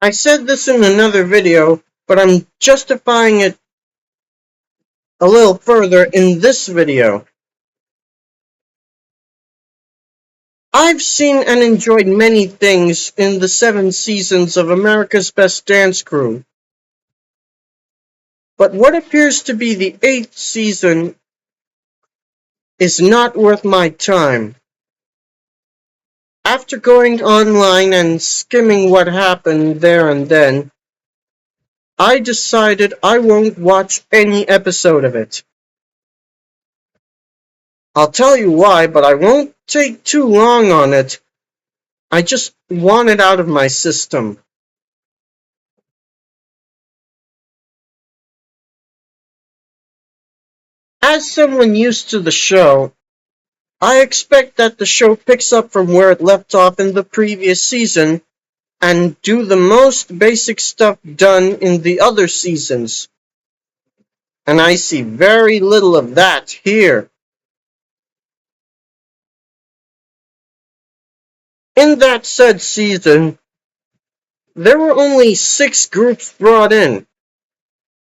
I said this in another video, but I'm justifying it a little further in this video. I've seen and enjoyed many things in the 7 seasons of America's Best Dance Crew, but what appears to be the 8th season is not worth my time. After going online and skimming what happened there and then, I decided I won't watch any episode of it. I'll tell you why, but I won't take too long on it. I just want it out of my system. As someone used to the show, I expect that the show picks up from where it left off in the previous season and do the most basic stuff done in the other seasons. And I see very little of that here. In that said season, there were only 6 groups brought in,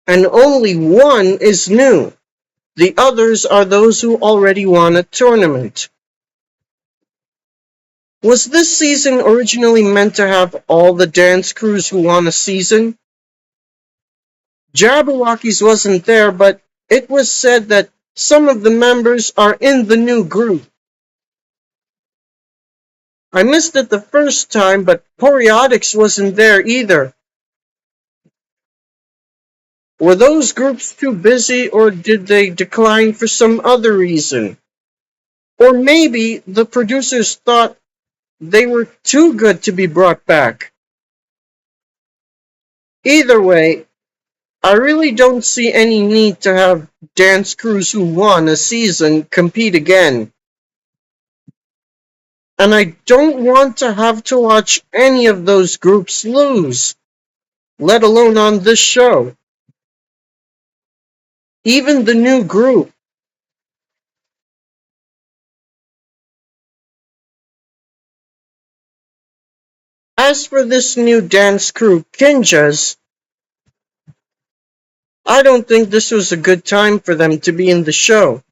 and only one is new. The others are those who already won a tournament. Was this season originally meant to have all the dance crews who won a season? Jabberwockies wasn't there, but it was said that some of the members are in the new group. I missed it the first time, but Poriotics wasn't there either. Were those groups too busy, or did they decline for some other reason? Or maybe the producers thought they were too good to be brought back. Either way, I really don't see any need to have dance crews who won a season compete again. And I don't want to have to watch any of those groups lose, let alone on this show. Even the new group. As for this new dance crew, Kinjas, I don't think this was a good time for them to be in the show.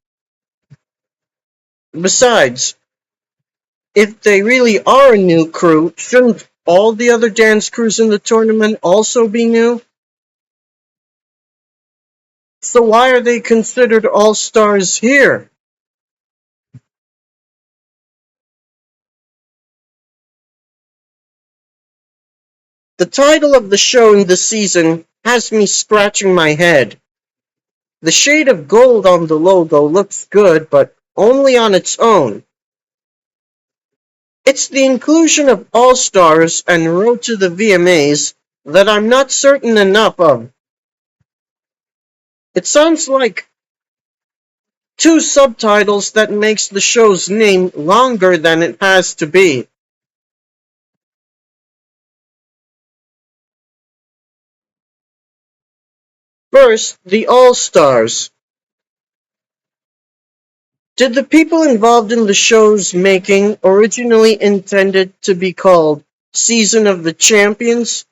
Besides, if they really are a new crew, shouldn't all the other dance crews in the tournament also be new? So why are they considered all-stars here? The title of the show in this season has me scratching my head. The shade of gold on the logo looks good, but only on its own. It's the inclusion of All-Stars and Road to the VMAs that I'm not certain enough of. It sounds like 2 subtitles that makes the show's name longer than it has to be. First, the All-Stars. Did the people involved in the show's making originally intended to be called Season of the Champions,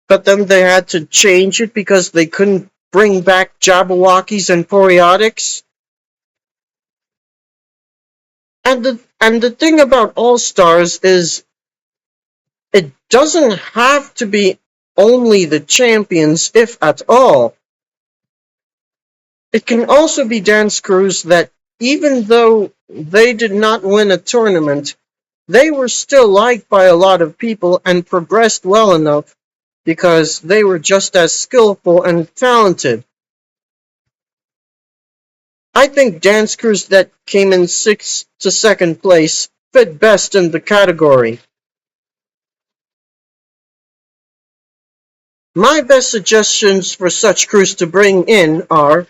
but then they had to change it because they couldn't bring back Jabberwockies and Poriotics? And the thing about All-Stars is it doesn't have to be only the champions, if at all. It can also be dance crews that, even though they did not win a tournament, they were still liked by a lot of people and progressed well enough because they were just as skillful and talented. I think dance crews that came in 6th to 2nd place fit best in the category. My best suggestions for such crews to bring in are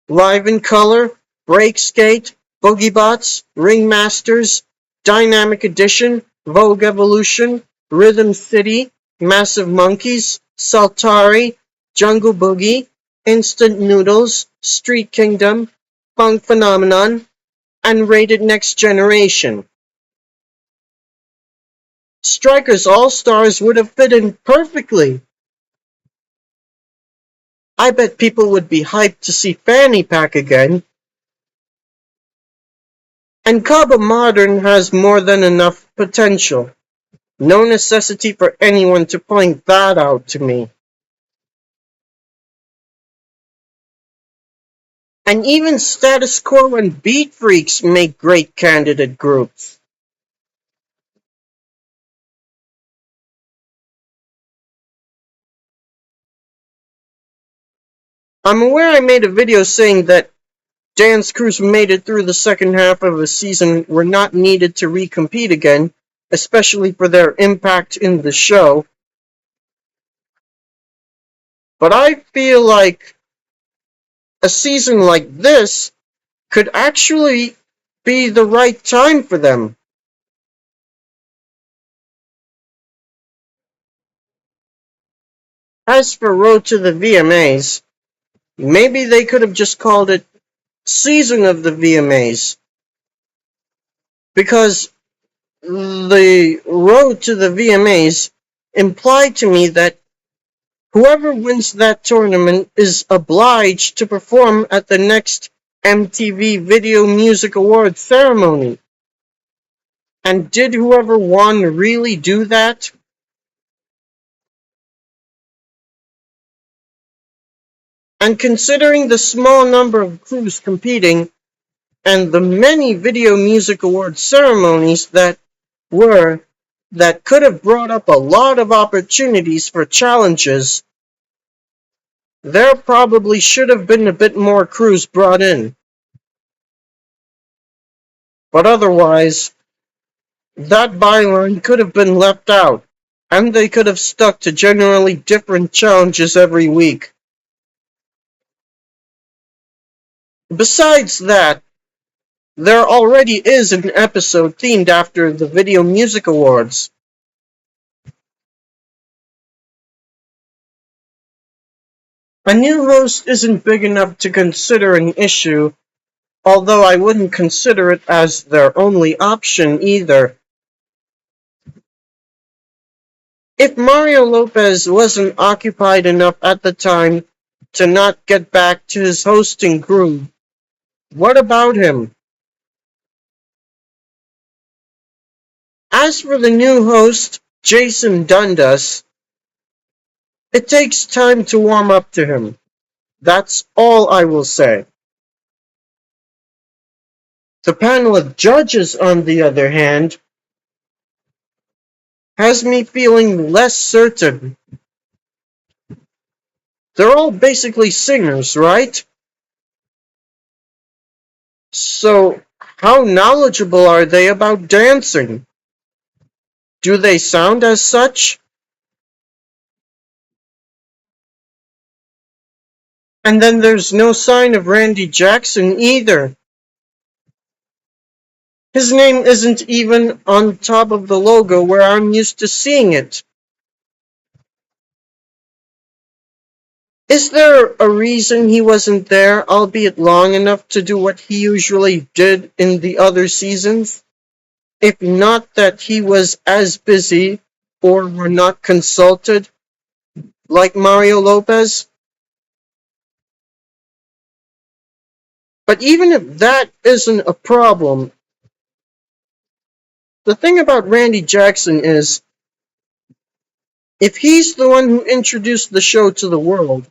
Live in Color, Break Skate, Boogie Bots, Ringmasters, Dynamic Edition, Vogue Evolution, Rhythm City, Massive Monkeys, Saltari, Jungle Boogie, Instant Noodles, Street Kingdom, Funk Phenomenon, and Rated Next Generation. Strikers All-Stars would have fit in perfectly. I bet people would be hyped to see Fanny Pack again. And Kaba Modern has more than enough potential. No necessity for anyone to point that out to me. And even Status Quo and Beat Freaks make great candidate groups. I'm aware I made a video saying that dance crews who made it through the second half of a season were not needed to recompete again, especially for their impact in the show. But I feel like a season like this could actually be the right time for them. As for Road to the VMAs, maybe they could have just called it Season of the VMAs. Because the Road to the VMAs implied to me that whoever wins that tournament is obliged to perform at the next MTV Video Music Awards ceremony. And did whoever won really do that? And considering the small number of crews competing and the many Video Music Awards ceremonies that could have brought up a lot of opportunities for challenges, there probably should have been a bit more crews brought in. But otherwise, that byline could have been left out, and they could have stuck to generally different challenges every week. Besides that, there already is an episode themed after the Video Music Awards. A new host isn't big enough to consider an issue, although I wouldn't consider it as their only option either. If Mario Lopez wasn't occupied enough at the time to not get back to his hosting groove, what about him? As for the new host, Jason Dundas, it takes time to warm up to him. That's all I will say. The panel of judges, on the other hand, has me feeling less certain. They're all basically singers, right? So, how knowledgeable are they about dancing? Do they sound as such? And then there's no sign of Randy Jackson either. His name isn't even on top of the logo where I'm used to seeing it. Is there a reason he wasn't there, albeit long enough to do what he usually did in the other seasons? If not that he was as busy or were not consulted, like Mario Lopez? But even if that isn't a problem, the thing about Randy Jackson is, if he's the one who introduced the show to the world,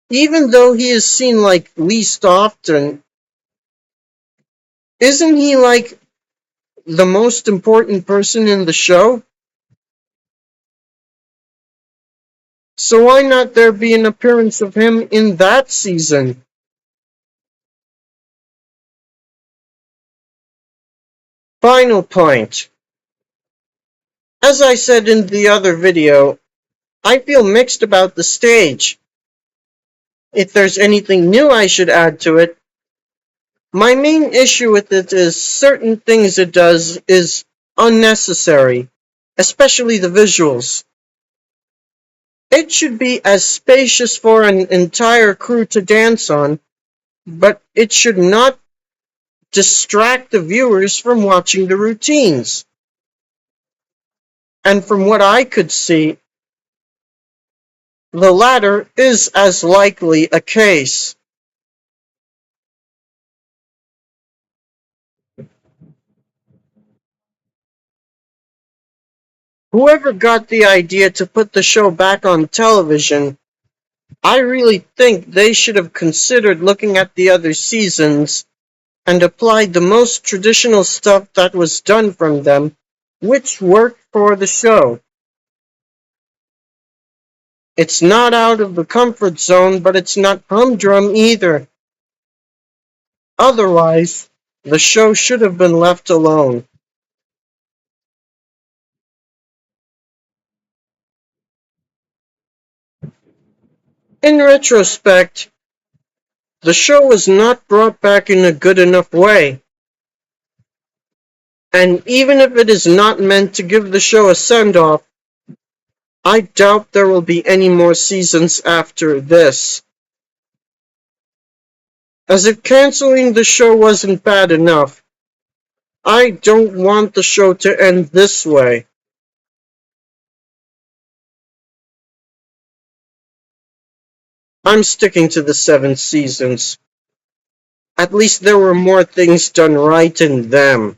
even though he is seen like least often, isn't he like the most important person in the show? So why not there be an appearance of him in that season? Final point. As I said in the other video, I feel mixed about the stage. If there's anything new I should add to it, my main issue with it is certain things it does is unnecessary, especially the visuals. It should be as spacious for an entire crew to dance on, but it should not distract the viewers from watching the routines. And from what I could see, the latter is as likely a case. Whoever got the idea to put the show back on television, I really think they should have considered looking at the other seasons and applied the most traditional stuff that was done from them, which worked for the show. It's not out of the comfort zone, but it's not humdrum either. Otherwise, the show should have been left alone. In retrospect, the show was not brought back in a good enough way. And even if it is not meant to give the show a send-off, I doubt there will be any more seasons after this. As if canceling the show wasn't bad enough, I don't want the show to end this way. I'm sticking to the 7 seasons. At least there were more things done right in them.